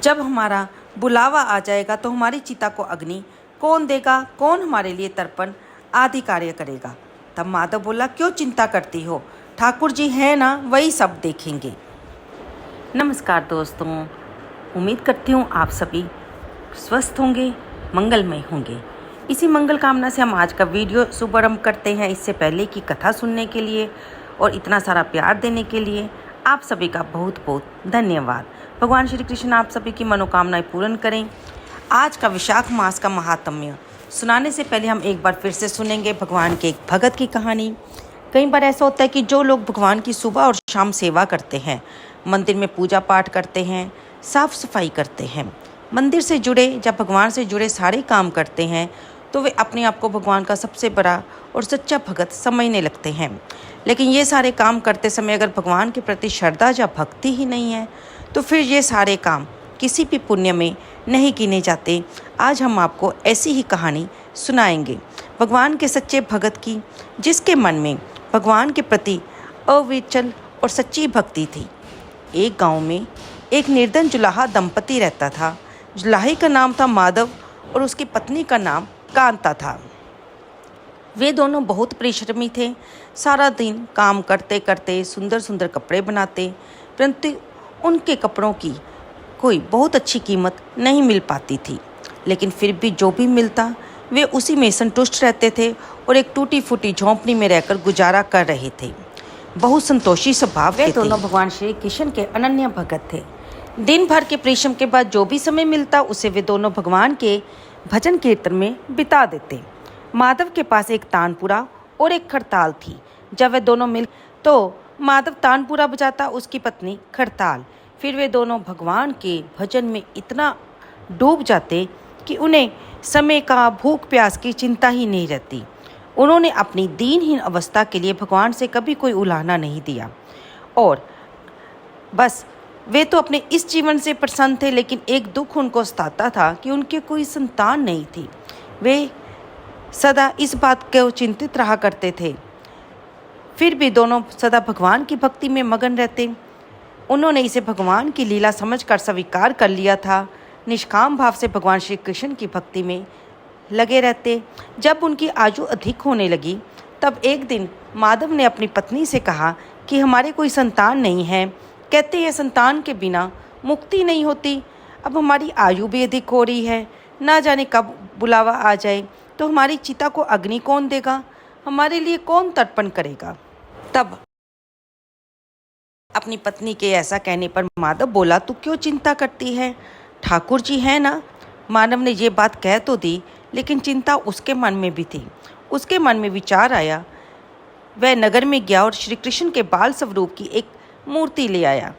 जब हमारा बुलावा आ जाएगा तो हमारी चिता को अग्नि कौन देगा, कौन हमारे लिए तर्पण आदि कार्य करेगा। तब माधव बोला, क्यों चिंता करती हो, ठाकुर जी है ना, वही सब देखेंगे। नमस्कार दोस्तों, उम्मीद करती हूँ आप सभी स्वस्थ होंगे, मंगलमय होंगे। इसी मंगल कामना से हम आज का वीडियो शुभारंभ करते हैं। इससे पहले की कथा सुनने के लिए और इतना सारा प्यार देने के लिए आप सभी का बहुत बहुत धन्यवाद। भगवान श्री कृष्ण आप सभी की मनोकामनाएं पूर्ण करें। आज का विशाख मास का महात्म्य सुनाने से पहले हम एक बार फिर से सुनेंगे भगवान के एक भगत की कहानी। कई बार ऐसा होता है कि जो लोग भगवान की सुबह और शाम सेवा करते हैं, मंदिर में पूजा पाठ करते हैं, साफ सफाई करते हैं, मंदिर से जुड़े जब भगवान से जुड़े सारे काम करते हैं, तो वे अपने आप को भगवान का सबसे बड़ा और सच्चा भगत समझने लगते हैं। लेकिन ये सारे काम करते समय अगर भगवान के प्रति श्रद्धा या भक्ति ही नहीं है, तो फिर ये सारे काम किसी भी पुण्य में नहीं गिने जाते। आज हम आपको ऐसी ही कहानी सुनाएंगे भगवान के सच्चे भगत की, जिसके मन में भगवान के प्रति अविचल और सच्ची भक्ति थी। एक गांव में एक निर्धन जुलाहा दंपति रहता था। जुलाहे का नाम था माधव और उसकी पत्नी का नाम कांता था। वे दोनों बहुत परिश्रमी थे। सारा दिन काम करते करते सुंदर सुंदर कपड़े बनाते, परंतु उनके कपड़ों की कोई बहुत अच्छी कीमत नहीं मिल पाती थी। लेकिन फिर भी जो भी मिलता वे उसी में संतुष्ट रहते थे और एक टूटी फूटी झोंपड़ी में रहकर गुजारा कर रहे थे। बहुत संतोषी स्वभाव वे दोनों भगवान श्री कृष्ण के अनन्य भगत थे। दिन भर के परिश्रम के बाद जो भी समय मिलता उसे वे दोनों भगवान के भजन कीर्तन में बिता देते। माधव के पास एक तानपुरा और एक खड़ताल थी। जब वे दोनों मिल तो माधव तानपुरा बजाता, उसकी पत्नी खड़ताल। फिर वे दोनों भगवान के भजन में इतना डूब जाते कि उन्हें समय का, भूख प्यास की चिंता ही नहीं रहती। उन्होंने अपनी दीनहीन अवस्था के लिए भगवान से कभी कोई उलाहना नहीं दिया और बस वे तो अपने इस जीवन से प्रसन्न थे। लेकिन एक दुख उनको सताता था कि उनके कोई संतान नहीं थी। वे सदा इस बात को चिंतित रहा करते थे। फिर भी दोनों सदा भगवान की भक्ति में मगन रहते। उन्होंने इसे भगवान की लीला समझकर स्वीकार कर लिया था। निष्काम भाव से भगवान श्री कृष्ण की भक्ति में लगे रहते। जब उनकी आयु अधिक होने लगी तब एक दिन माधव ने अपनी पत्नी से कहा कि हमारे कोई संतान नहीं है। कहते हैं संतान के बिना मुक्ति नहीं होती। अब हमारी आयु भी अधिक हो रही है, ना जाने कब बुलावा आ जाए तो हमारी चिता को अग्नि कौन देगा, हमारे लिए कौन तर्पण करेगा। तब अपनी पत्नी के ऐसा कहने पर माधव बोला, तू क्यों चिंता करती है, ठाकुर जी है ना। मानव ने ये बात कह तो दी, लेकिन चिंता उसके मन में भी थी। उसके मन में विचार आया। वह नगर में गया और श्री कृष्ण के बाल स्वरूप की एक मूर्ति ले आया।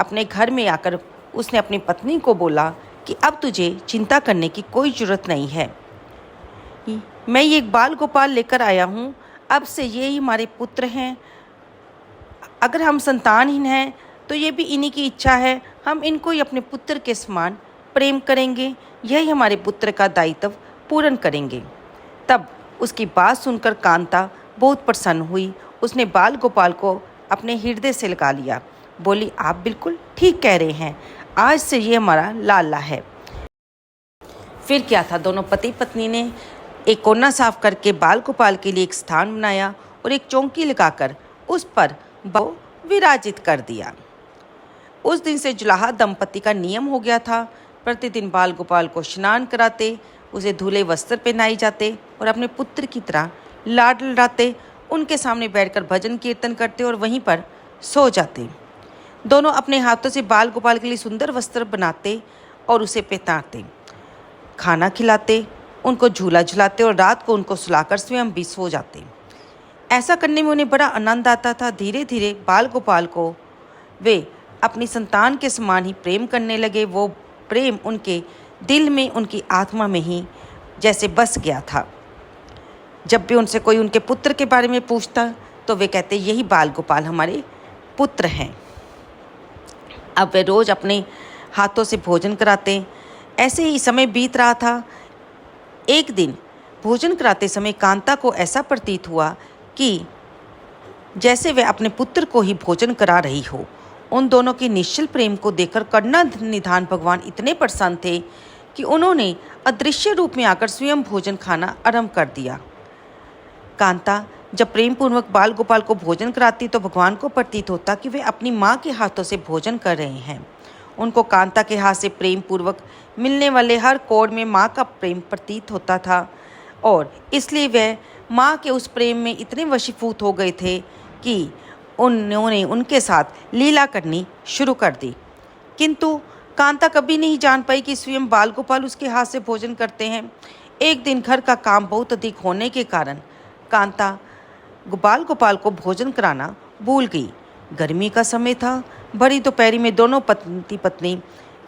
अपने घर में आकर उसने अपनी पत्नी को बोला कि अब तुझे चिंता करने की कोई ज़रूरत नहीं है। मैं ये एक बाल गोपाल लेकर आया हूँ। अब से ये ही हमारे पुत्र हैं। अगर हम संतानहीन हैं तो ये भी इन्हीं की इच्छा है। हम इनको ही अपने पुत्र के समान प्रेम करेंगे, यही हमारे पुत्र का दायित्व पूर्ण करेंगे। तब उसकी बात सुनकर कांता बहुत प्रसन्न हुई। उसने बाल गोपाल को अपने हृदय से लगा लिया। बोली, आप बिल्कुल ठीक कह रहे हैं, आज से ये हमारा लाला है। फिर क्या था, दोनों पति पत्नी ने एक कोना साफ करके बाल गोपाल के लिए एक स्थान बनाया और एक चौकी लगाकर उस पर विराजित कर दिया। उस दिन से जुलाहा दंपति का नियम हो गया था। प्रतिदिन बाल गोपाल को स्नान कराते, उसे धुले वस्त्र पहनाए जाते और अपने पुत्र की तरह लाड लड़ाते। उनके सामने बैठकर भजन कीर्तन करते और वहीं पर सो जाते। दोनों अपने हाथों से बाल गोपाल के लिए सुंदर वस्त्र बनाते और उसे पहनाते, खाना खिलाते, उनको झूला झुलाते और रात को उनको सुलाकर स्वयं भी सो जाते। ऐसा करने में उन्हें बड़ा आनंद आता था। धीरे धीरे बाल गोपाल को वे अपनी संतान के समान ही प्रेम करने लगे। वो प्रेम उनके दिल में, उनकी आत्मा में ही जैसे बस गया था। जब भी उनसे कोई उनके पुत्र के बारे में पूछता तो वे कहते, यही बाल गोपाल हमारे पुत्र हैं। अब वे रोज़ अपने हाथों से भोजन कराते। ऐसे ही समय बीत रहा था। एक दिन भोजन कराते समय कांता को ऐसा प्रतीत हुआ कि जैसे वह अपने पुत्र को ही भोजन करा रही हो। उन दोनों के निश्चल प्रेम को देखकर करुणा निधान भगवान इतने प्रसन्न थे कि उन्होंने अदृश्य रूप में आकर स्वयं भोजन खाना आरंभ कर दिया। कांता जब प्रेम पूर्वक बाल गोपाल को भोजन कराती तो भगवान को प्रतीत होता कि वे अपनी माँ के हाथों से भोजन कर रहे हैं। उनको कांता के हाथ से प्रेम पूर्वक मिलने वाले हर कोड में माँ का प्रेम प्रतीत होता था और इसलिए वह माँ के उस प्रेम में इतने वशीभूत हो गए थे कि उन्होंने उनके साथ लीला करनी शुरू कर दी। किंतु कांता कभी नहीं जान पाई कि स्वयं बाल गोपाल उसके हाथ से भोजन करते हैं। एक दिन घर का काम बहुत अधिक होने के कारण कांता बाल गोपाल को भोजन कराना भूल गई। गर्मी का समय था। बड़ी दोपहरी में दोनों पति पत्नी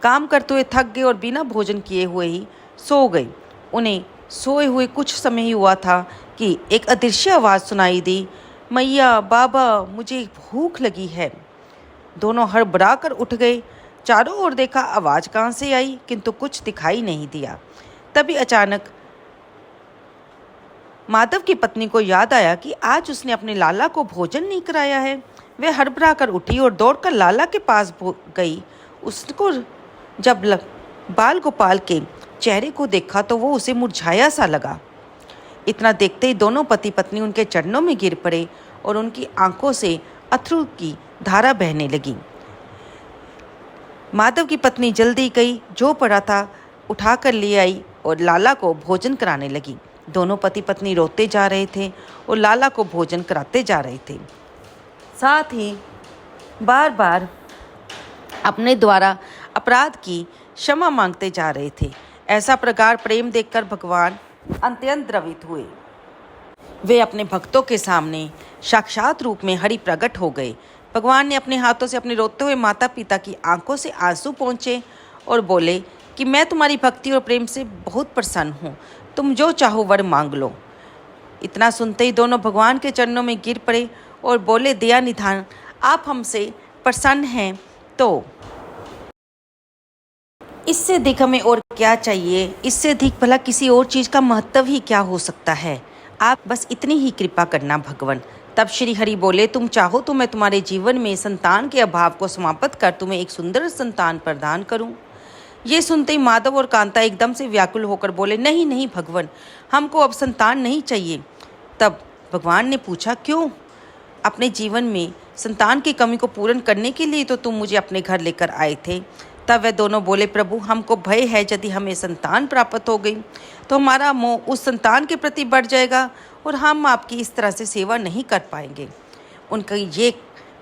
काम करते हुए थक गए और बिना भोजन किए हुए ही सो गए। उन्हें सोए हुए कुछ समय ही हुआ था कि एक अदृश्य आवाज़ सुनाई दी, मैया बाबा मुझे भूख लगी है। दोनों हड़बड़ा कर उठ गए। चारों ओर देखा आवाज़ कहाँ से आई, किंतु कुछ दिखाई नहीं दिया। तभी अचानक माधव की पत्नी को याद आया कि आज उसने अपने लाला को भोजन नहीं कराया है। वह हड़बड़ा कर उठी और दौड़कर लाला के पास गई। उसको जब बाल गोपाल के चेहरे को देखा तो वो उसे मुरझाया सा लगा। इतना देखते ही दोनों पति पत्नी उनके चरणों में गिर पड़े और उनकी आंखों से अश्रु की धारा बहने लगी। माधव की पत्नी जल्दी गई, जो पड़ा था उठा कर ले आई और लाला को भोजन कराने लगी। दोनों पति पत्नी रोते जा रहे थे और लाला को भोजन कराते जा रहे थे। साथ ही बार बार अपने द्वारा अपराध की क्षमा मांगते जा रहे थे। ऐसा प्रगाढ़ प्रेम देखकर भगवान अत्यंत द्रवित हुए। वे अपने भक्तों के सामने साक्षात रूप में हरि प्रकट हो गए। भगवान ने अपने हाथों से अपने रोते हुए माता पिता की आंखों से आंसू पोंछे और बोले कि मैं तुम्हारी भक्ति और प्रेम से बहुत प्रसन्न हूँ, तुम जो चाहो वर मांग लो। इतना सुनते ही दोनों भगवान के चरणों में गिर पड़े और बोले, दया निधान आप हमसे प्रसन्न हैं तो इससे अधिक हमें और क्या चाहिए। इससे अधिक भला किसी और चीज़ का महत्व ही क्या हो सकता है। आप बस इतनी ही कृपा करना भगवान। तब श्री हरि बोले, तुम चाहो तो मैं तुम्हारे जीवन में संतान के अभाव को समाप्त कर तुम्हें एक सुंदर संतान प्रदान करूं। ये सुनते ही माधव और कांता एकदम से व्याकुल होकर बोले, नहीं नहीं भगवान, हमको अब संतान नहीं चाहिए। तब भगवान ने पूछा, क्यों? अपने जीवन में संतान की कमी को पूर्ण करने के लिए तो तुम मुझे अपने घर लेकर आए थे। तब वे दोनों बोले, प्रभु हमको भय है यदि हमें संतान प्राप्त हो गई तो हमारा मोह उस संतान के प्रति बढ़ जाएगा और हम आपकी इस तरह से सेवा नहीं कर पाएंगे। उनका ये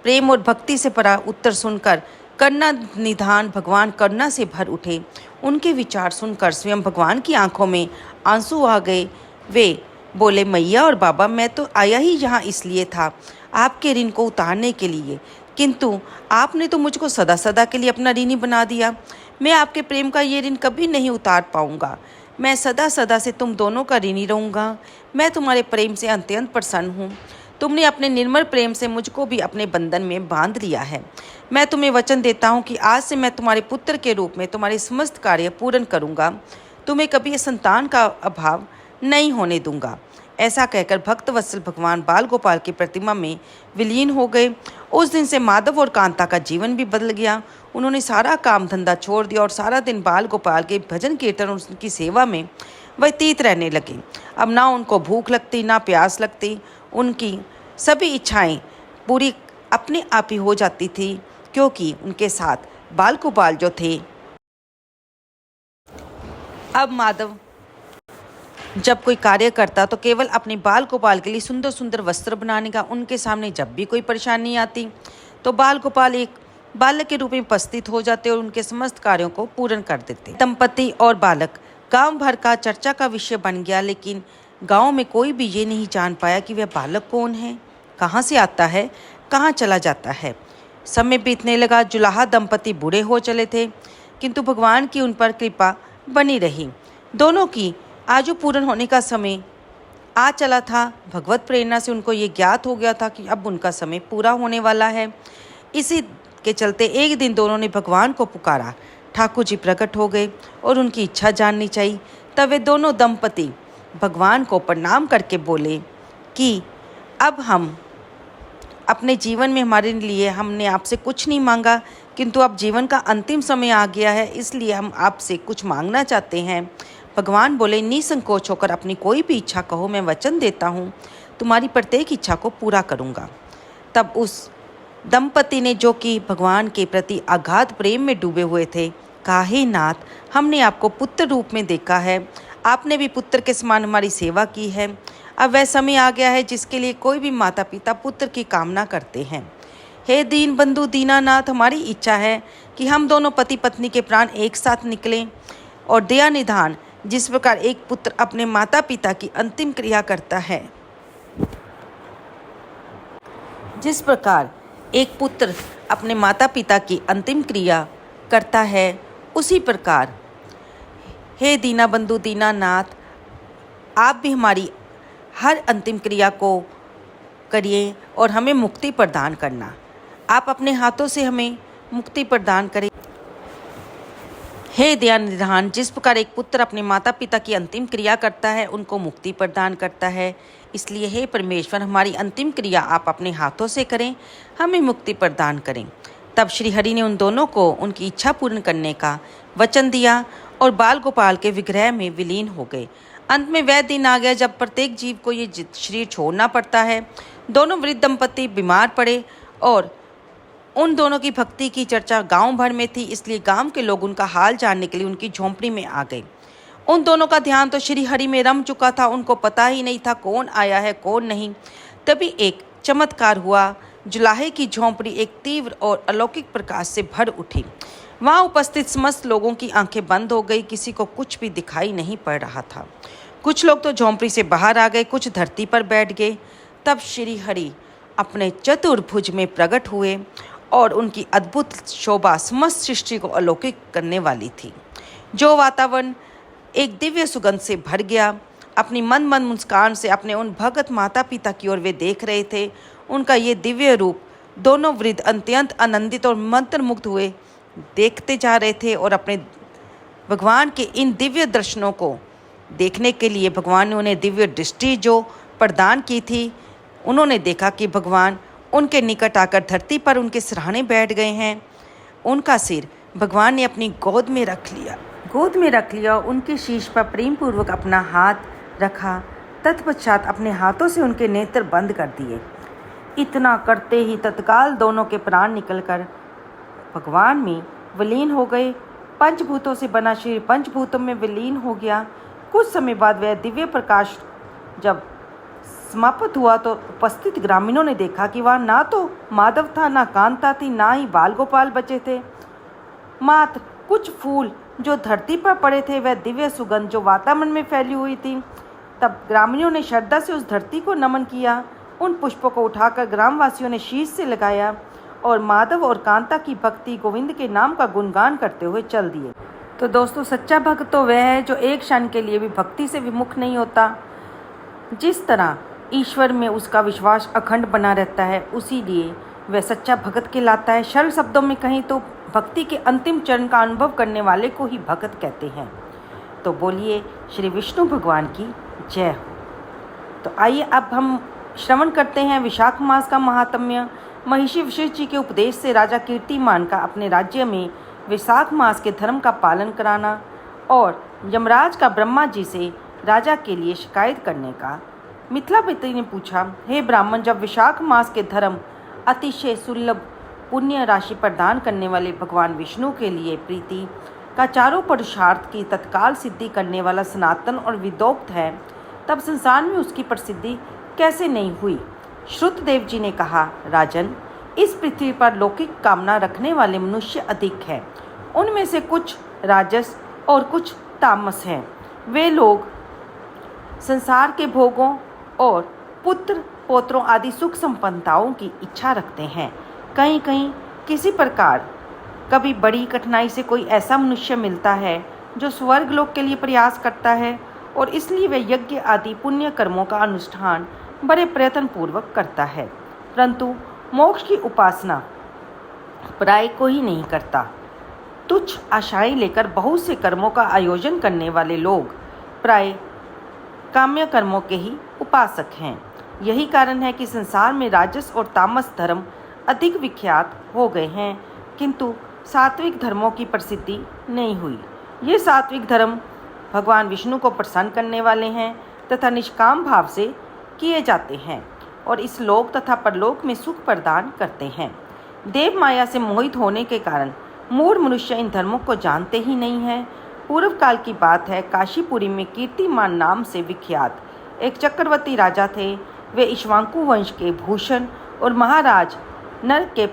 प्रेम और भक्ति से भरा उत्तर सुनकर करुणा निधान भगवान करुणा से भर उठे। उनके विचार सुनकर स्वयं भगवान की आंखों में आंसू आ गए। वे बोले, मैया और बाबा मैं तो आया ही यहाँ इसलिए था आपके ऋण को उतारने के लिए, किंतु आपने तो मुझको सदा सदा के लिए अपना ऋणी बना दिया। मैं आपके प्रेम का ये ऋण कभी नहीं उतार पाऊँगा। मैं सदा सदा से तुम दोनों का ऋणी रहूँगा। मैं तुम्हारे प्रेम से अत्यंत प्रसन्न हूँ। तुमने अपने निर्मल प्रेम से मुझको भी अपने बंधन में बांध लिया है। मैं तुम्हें वचन देता हूँ कि आज से मैं तुम्हारे पुत्र के रूप में तुम्हारे समस्त कार्य पूर्ण करूँगा। तुम्हें कभी संतान का अभाव नहीं होने दूंगा। ऐसा कहकर भक्त वत्सल भगवान बाल गोपाल की प्रतिमा में विलीन हो गए। उस दिन से माधव और कांता का जीवन भी बदल गया। उन्होंने सारा काम धंधा छोड़ दिया और सारा दिन बाल गोपाल के भजन कीर्तन और उनकी सेवा में व्यतीत रहने लगे। अब ना उनको भूख लगती ना प्यास लगती। उनकी सभी इच्छाएं पूरी अपने आप ही हो जाती थी, क्योंकि उनके साथ बाल गोपाल जो थे। अब माधव जब कोई कार्य करता तो केवल अपने बाल गोपाल के लिए सुंदर सुंदर वस्त्र बनाने का। उनके सामने जब भी कोई परेशानी आती तो बाल गोपाल एक बालक के रूप में उपस्थित हो जाते और उनके समस्त कार्यों को पूर्ण कर देते। दंपति और बालक गांव भर का चर्चा का विषय बन गया, लेकिन गांव में कोई भी ये नहीं जान पाया कि वह बालक कौन है, कहाँ से आता है, कहाँ चला जाता है। समय बीतने लगा। जुलाहा दंपति बूढ़े हो चले थे, किंतु भगवान की उन पर कृपा बनी रही। दोनों की आयु पूर्ण होने का समय आ चला था। भगवत प्रेरणा से उनको ये ज्ञात हो गया था कि अब उनका समय पूरा होने वाला है। इसी के चलते एक दिन दोनों ने भगवान को पुकारा। ठाकुर जी प्रकट हो गए और उनकी इच्छा जाननी चाहिए। तब वे दोनों दंपति भगवान को प्रणाम करके बोले कि अब हम अपने जीवन में हमारे लिए हमने आपसे कुछ नहीं मांगा, किंतु अब जीवन का अंतिम समय आ गया है, इसलिए हम आपसे कुछ मांगना चाहते हैं। भगवान बोले, निसंकोच होकर अपनी कोई भी इच्छा कहो, मैं वचन देता हूँ तुम्हारी प्रत्येक इच्छा को पूरा करूँगा। तब उस दंपति ने, जो कि भगवान के प्रति अगाध प्रेम में डूबे हुए थे, कहा, हे नाथ, हमने आपको पुत्र रूप में देखा है, आपने भी पुत्र के समान हमारी सेवा की है। अब वह समय आ गया है जिसके लिए कोई भी माता पिता पुत्र की कामना करते हैं। हे दीन बंधु दीनानाथ, हमारी इच्छा है कि हम दोनों पति पत्नी के प्राण एक साथ निकलें और दया निधान जिस प्रकार एक पुत्र अपने माता पिता की अंतिम क्रिया करता है, जिस प्रकार एक पुत्र अपने माता पिता की अंतिम क्रिया करता है, उसी प्रकार हे दीना बंधु दीनानाथ, आप भी हमारी हर अंतिम क्रिया को करिए और हमें मुक्ति प्रदान करना। आप अपने हाथों से हमें मुक्ति प्रदान करें। हे दया निधान, जिस प्रकार एक पुत्र अपने माता पिता की अंतिम क्रिया करता है, उनको मुक्ति प्रदान करता है, इसलिए हे परमेश्वर, हमारी अंतिम क्रिया आप अपने हाथों से करें, हमें मुक्ति प्रदान करें। तब श्री हरि ने उन दोनों को उनकी इच्छा पूर्ण करने का वचन दिया और बाल गोपाल के विग्रह में विलीन हो गए। अंत में वह दिन आ गया जब प्रत्येक जीव को ये शरीर छोड़ना पड़ता है। दोनों वृद्ध दंपति बीमार पड़े और उन दोनों की भक्ति की चर्चा गांव भर में थी, इसलिए गांव के लोग उनका हाल जानने के लिए उनकी झोंपड़ी में आ गए। उन दोनों का ध्यान तो श्री हरि में रम चुका था, उनको पता ही नहीं था कौन आया है कौन नहीं। तभी एक चमत्कार हुआ। जुलाहे की झोंपड़ी एक तीव्र और अलौकिक प्रकाश से भर उठी। वहाँ उपस्थित समस्त लोगों की आंखें बंद हो गई, किसी को कुछ भी दिखाई नहीं पड़ रहा था। कुछ लोग तो झोंपड़ी से बाहर आ गए, कुछ धरती पर बैठ गए। तब श्री हरि अपने चतुर्भुज में प्रकट हुए और उनकी अद्भुत शोभा समस्त सृष्टि को अलौकिक करने वाली थी। जो वातावरण एक दिव्य सुगंध से भर गया। अपनी मन मुस्कान से अपने उन भगत माता पिता की ओर वे देख रहे थे। उनका ये दिव्य रूप दोनों वृद्ध अत्यंत आनंदित और मंत्रमुग्ध हुए देखते जा रहे थे और अपने भगवान के इन दिव्य दर्शनों को देखने के लिए भगवान ने उन्हें दिव्य दृष्टि जो प्रदान की थी। उन्होंने देखा कि भगवान उनके निकट आकर धरती पर उनके सिरहाने बैठ गए हैं। उनका सिर भगवान ने अपनी गोद में रख लिया। उनके शीश पर प्रेम पूर्वक अपना हाथ रखा। तत्पश्चात अपने हाथों से उनके नेत्र बंद कर दिए। इतना करते ही तत्काल दोनों के प्राण निकलकर भगवान में विलीन हो गए। पंचभूतों से बना शरीर पंचभूतों में विलीन हो गया। कुछ समय बाद वह दिव्य प्रकाश जब समाप्त हुआ तो उपस्थित ग्रामीणों ने देखा कि वहाँ ना तो माधव था, ना कांता थी, ना ही बाल गोपाल बचे थे। मात्र कुछ फूल जो धरती पर पड़े थे, वह दिव्य सुगंध जो वातावरण में फैली हुई थी। तब ग्रामीणों ने श्रद्धा से उस धरती को नमन किया। उन पुष्पों को उठाकर ग्रामवासियों ने शीश से लगाया और माधव और कांता की भक्ति गोविंद के नाम का गुणगान करते हुए चल दिए। तो दोस्तों, सच्चा भक्त तो वह है जो एक क्षण के लिए भी भक्ति से विमुख नहीं होता। जिस तरह ईश्वर में उसका विश्वास अखंड बना रहता है, उसी लिए वह सच्चा भक्त कहलाता है। सरल शब्दों में कहीं तो भक्ति के अंतिम चरण का अनुभव करने वाले को ही भक्त कहते हैं। तो बोलिए श्री विष्णु भगवान की जय हो। तो आइए अब हम श्रवण करते हैं विशाख मास का महात्म्य। महिषी वशिष्ठ जी के उपदेश से राजा कीर्तिमान का अपने राज्य में विशाख मास के धर्म का पालन कराना और यमराज का ब्रह्मा जी से राजा के लिए शिकायत करने का। मिथिलापति ने पूछा, हे ब्राह्मण, जब विशाख मास के धर्म अतिशय सुलभ पुण्य राशि प्रदान करने वाले भगवान विष्णु के लिए प्रीति का चारों पुरुषार्थ की तत्काल सिद्धि करने वाला सनातन और विदोक्त है, तब संसार में उसकी प्रसिद्धि कैसे नहीं हुई। श्रुतदेव जी ने कहा, राजन, इस पृथ्वी पर लौकिक कामना रखने वाले मनुष्य अधिक हैं। उनमें से कुछ राजस और कुछ तामस हैं। वे लोग संसार के भोगों और पुत्र पौत्रों आदि सुख संपन्नताओं की इच्छा रखते हैं। कहीं कहीं किसी प्रकार कभी बड़ी कठिनाई से कोई ऐसा मनुष्य मिलता है जो स्वर्ग लोक के लिए प्रयास करता है और इसलिए वह यज्ञ आदि पुण्य कर्मों का अनुष्ठान बड़े प्रयत्न पूर्वक करता है, परंतु मोक्ष की उपासना प्राय को ही नहीं करता। तुच्छ आशाएं लेकर बहुत से कर्मों का आयोजन करने वाले लोग प्राय काम्य कर्मों के ही उपासक हैं। यही कारण है कि संसार में राजस और तामस धर्म अधिक विख्यात हो गए हैं, किंतु सात्विक धर्मों की प्रसिद्धि नहीं हुई। ये सात्विक धर्म भगवान विष्णु को प्रसन्न करने वाले हैं तथा निष्काम भाव से किए जाते हैं और इस लोक तथा परलोक में सुख प्रदान करते हैं। देव माया से मोहित होने के कारण मूढ़ मनुष्य इन धर्मों को जानते ही नहीं है। पूर्व काल की बात है, काशीपुरी में कीर्तिमान नाम से विख्यात एक चक्रवर्ती राजा थे। वे इक्ष्वाकु वंश के भूषण और महाराज नरक के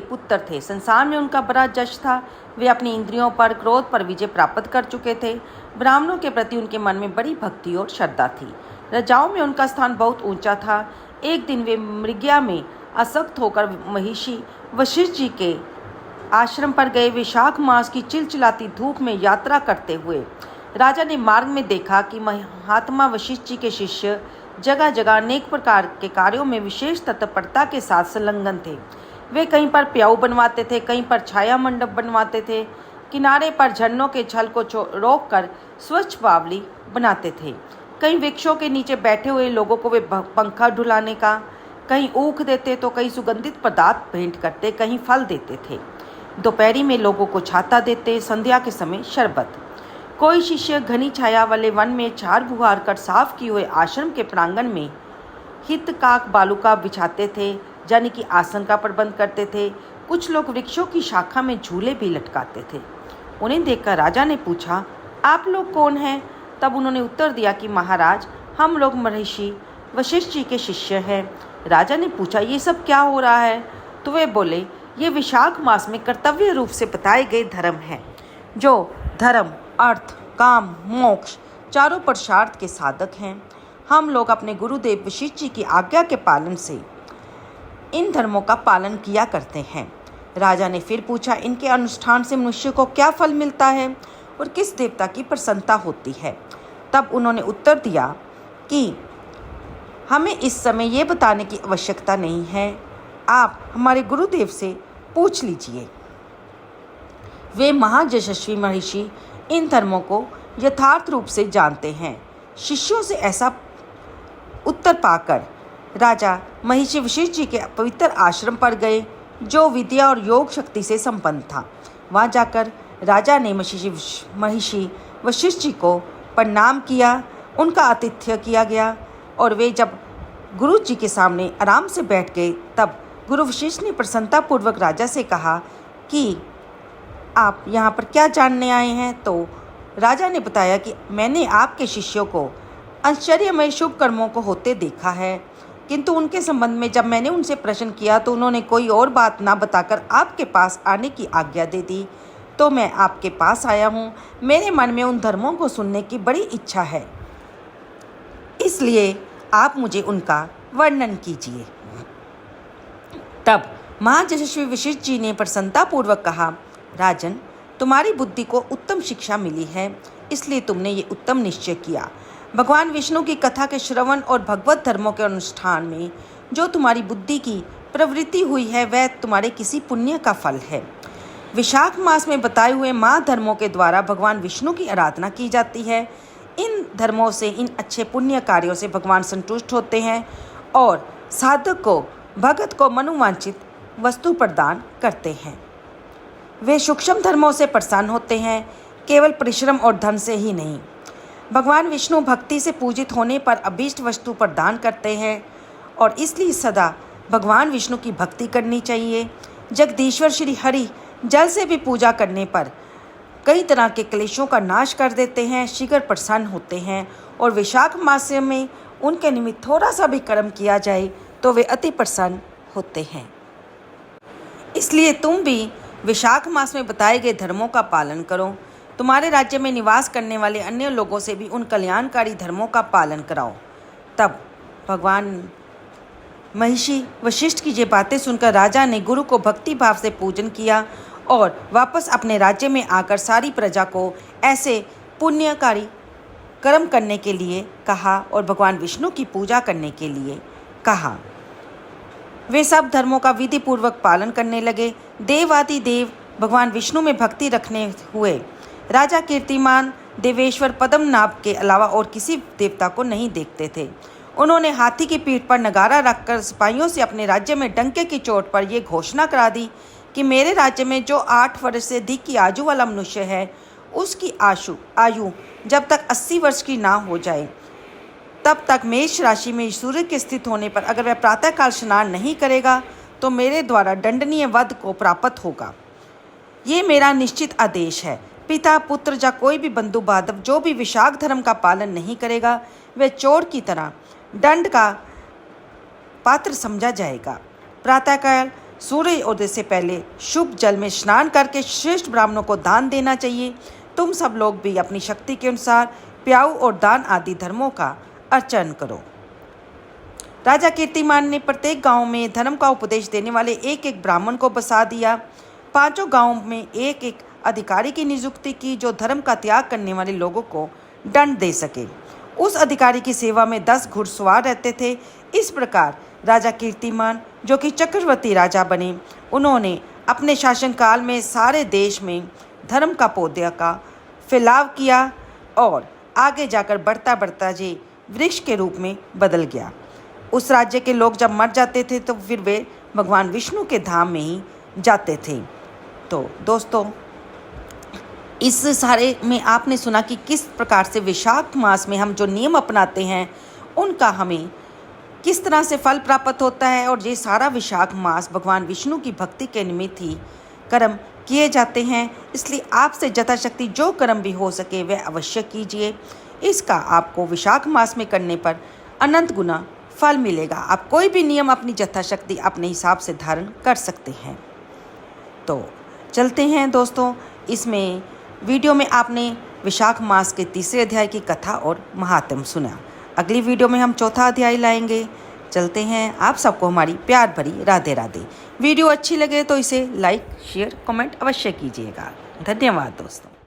पुत्र थे। संसार में उनका बड़ा यश था। वे अपनी इंद्रियों पर, क्रोध पर विजय प्राप्त कर चुके थे। ब्राह्मणों के प्रति उनके मन में बड़ी भक्ति और श्रद्धा थी। राजाओं में उनका स्थान बहुत ऊंचा था। एक दिन वे मृग्या में आसक्त होकर महर्षि वशिष्ठ जी के आश्रम पर गए। विशाख मास की चिलचिलाती धूप में यात्रा करते हुए राजा ने मार्ग में देखा कि महात्मा वशिष्ठ जी के शिष्य जगह जगह अनेक प्रकार के कार्यों में विशेष तत्परता के साथ संलग्न थे। वे कहीं पर प्याऊ बनवाते थे, कहीं पर छाया मंडप बनवाते थे, किनारे पर झरनों के छल को रोककर स्वच्छ बावली बनाते थे। कहीं वृक्षों के नीचे बैठे हुए लोगों को वे पंखा ढुलाने का, कहीं ऊख देते तो कहीं सुगंधित पदार्थ भेंट करते, कहीं फल देते थे। दोपहरी में लोगों को छाता देते, संध्या के समय शरबत। कोई शिष्य घनी छाया वाले वन में झाड़ बुहार कर साफ किए हुए आश्रम के प्रांगण में हितकाक बालुका बिछाते थे, यानी कि आसन का प्रबंध करते थे। कुछ लोग वृक्षों की शाखा में झूले भी लटकाते थे। उन्हें देखकर राजा ने पूछा, आप लोग कौन हैं? तब उन्होंने उत्तर दिया कि महाराज, हम लोग महर्षि वशिष्ठ जी के शिष्य हैं। राजा ने पूछा, ये सब क्या हो रहा है? तो वे बोले, ये विशाख मास में कर्तव्य रूप से बताए गए धर्म हैं, जो धर्म, अर्थ, काम, मोक्ष चारों पुरुषार्थ के साधक हैं। हम लोग अपने गुरुदेव वशिष्ठ जी की आज्ञा के पालन से इन धर्मों का पालन किया करते हैं। राजा ने फिर पूछा, इनके अनुष्ठान से मनुष्य को क्या फल मिलता है और किस देवता की प्रसन्नता होती है? तब उन्होंने उत्तर दिया कि हमें इस समय ये बताने की आवश्यकता नहीं है, आप हमारे गुरुदेव से पूछ लीजिए। वे महायशस्वी महर्षि इन धर्मों को यथार्थ रूप से जानते हैं। शिष्यों से ऐसा उत्तर पाकर राजा महर्षि वशिष्ठ जी के पवित्र आश्रम पर गए, जो विद्या और योग शक्ति से संपन्न था। वहाँ जाकर राजा ने महर्षि वशिष्ठ जी को प्रणाम किया, उनका आतिथ्य किया गया और वे जब गुरु जी के सामने आराम से बैठ गए, तब गुरु वशिष्ठ ने प्रसन्नतापूर्वक राजा से कहा कि आप यहाँ पर क्या जानने आए हैं? तो राजा ने बताया कि मैंने आपके शिष्यों को आश्चर्यमय शुभ कर्मों को होते देखा है, किंतु उनके संबंध में जब मैंने उनसे प्रश्न किया तो उन्होंने कोई और बात ना बताकर आपके पास आने की आज्ञा दे दी। तो मैं आपके पास आया हूँ। मेरे मन में उन धर्मों को सुनने की बड़ी इच्छा है, इसलिए आप मुझे उनका वर्णन कीजिए। तब महायशस्वी वशिष्ठ जी ने प्रसन्नतापूर्वक कहा, राजन, तुम्हारी बुद्धि को उत्तम शिक्षा मिली है, इसलिए तुमने ये उत्तम निश्चय किया। भगवान विष्णु की कथा के श्रवण और भगवत धर्मों के अनुष्ठान में जो तुम्हारी बुद्धि की प्रवृत्ति हुई है, वह तुम्हारे किसी पुण्य का फल है। विशाख मास में बताए हुए महाधर्मों के द्वारा भगवान विष्णु की आराधना की जाती है। इन धर्मों से, इन अच्छे पुण्य कार्यों से भगवान संतुष्ट होते हैं और साधक को, भगत को मनोवांछित वस्तु प्रदान करते हैं। वे सूक्ष्म धर्मों से प्रसन्न होते हैं, केवल परिश्रम और धन से ही नहीं। भगवान विष्णु भक्ति से पूजित होने पर अभीष्ट वस्तु प्रदान करते हैं और इसलिए सदा भगवान विष्णु की भक्ति करनी चाहिए। जगदीश्वर श्री हरि जल से भी पूजा करने पर कई तरह के क्लेशों का नाश कर देते हैं, शीघ्र प्रसन्न होते हैं और विशाख मास में उनके निमित्त थोड़ा सा भी कर्म किया जाए तो वे अति प्रसन्न होते हैं। इसलिए तुम भी विशाख मास में बताए गए धर्मों का पालन करो। तुम्हारे राज्य में निवास करने वाले अन्य लोगों से भी उन कल्याणकारी धर्मों का पालन कराओ। तब भगवान महर्षि वशिष्ठ की ये बातें सुनकर राजा ने गुरु को भक्ति भाव से पूजन किया और वापस अपने राज्य में आकर सारी प्रजा को ऐसे पुण्यकारी कर्म करने के लिए कहा और भगवान विष्णु की पूजा करने के लिए कहा। वे सब धर्मों का विधि पूर्वक पालन करने लगे। देवादि देव भगवान विष्णु में भक्ति रखने हुए राजा कीर्तिमान देवेश्वर पद्मनाभ के अलावा और किसी देवता को नहीं देखते थे। उन्होंने हाथी की पीठ पर नगारा रखकर सिपाहियों से अपने राज्य में डंके की चोट पर यह घोषणा करा दी कि मेरे राज्य में जो 8 वर्ष से अधिक की आयु वाला मनुष्य है, उसकी आयु जब तक 80 वर्ष की ना हो जाए, तब तक मेष राशि में सूर्य के स्थित होने पर अगर वह प्रातःकाल स्नान नहीं करेगा तो मेरे द्वारा दंडनीय वध को प्राप्त होगा। ये मेरा निश्चित आदेश है। पिता, पुत्र या कोई भी बंधु बांधव जो भी विशाख धर्म का पालन नहीं करेगा, वह चोर की तरह दंड का पात्र समझा जाएगा। प्रातःकाल सूर्य उदय से पहले शुभ जल में स्नान करके श्रेष्ठ ब्राह्मणों को दान देना चाहिए। तुम सब लोग भी अपनी शक्ति के अनुसार प्याऊ और दान आदि धर्मों का अर्चन करो। राजा कीर्तिमान ने प्रत्येक गांव में धर्म का उपदेश देने वाले एक एक ब्राह्मण को बसा दिया। 5 गांवों में एक एक अधिकारी की नियुक्ति की जो धर्म का त्याग करने वाले लोगों को दंड दे सके। उस अधिकारी की सेवा में 10 घुड़सवार रहते थे। इस प्रकार राजा कीर्तिमान, जो कि चक्रवर्ती राजा बने, उन्होंने अपने शासनकाल में सारे देश में धर्म का पौधे का फैलाव किया और आगे जाकर बढ़ता ये वृक्ष के रूप में बदल गया। उस राज्य के लोग जब मर जाते थे तो फिर वे भगवान विष्णु के धाम में ही जाते थे। तो दोस्तों, इस सारे में आपने सुना कि किस प्रकार से वैशाख मास में हम जो नियम अपनाते हैं उनका हमें किस तरह से फल प्राप्त होता है, और ये सारा वैशाख मास भगवान विष्णु की भक्ति के निमित्त ही कर्म किए जाते हैं। इसलिए आपसे यथाशक्ति जो कर्म भी हो सके वह अवश्य कीजिए। इसका आपको वैशाख मास में करने पर अनंत गुना फल मिलेगा। आप कोई भी नियम अपनी यथाशक्ति अपने हिसाब से धारण कर सकते हैं। तो चलते हैं दोस्तों, इसमें वीडियो में आपने वैशाख मास के 3 अध्याय की कथा और महात्म सुना। अगली वीडियो में हम 4था अध्याय लाएंगे। चलते हैं। आप सबको हमारी प्यार भरी राधे राधे। वीडियो अच्छी लगे तो इसे लाइक, शेयर, कमेंट अवश्य कीजिएगा। धन्यवाद दोस्तों।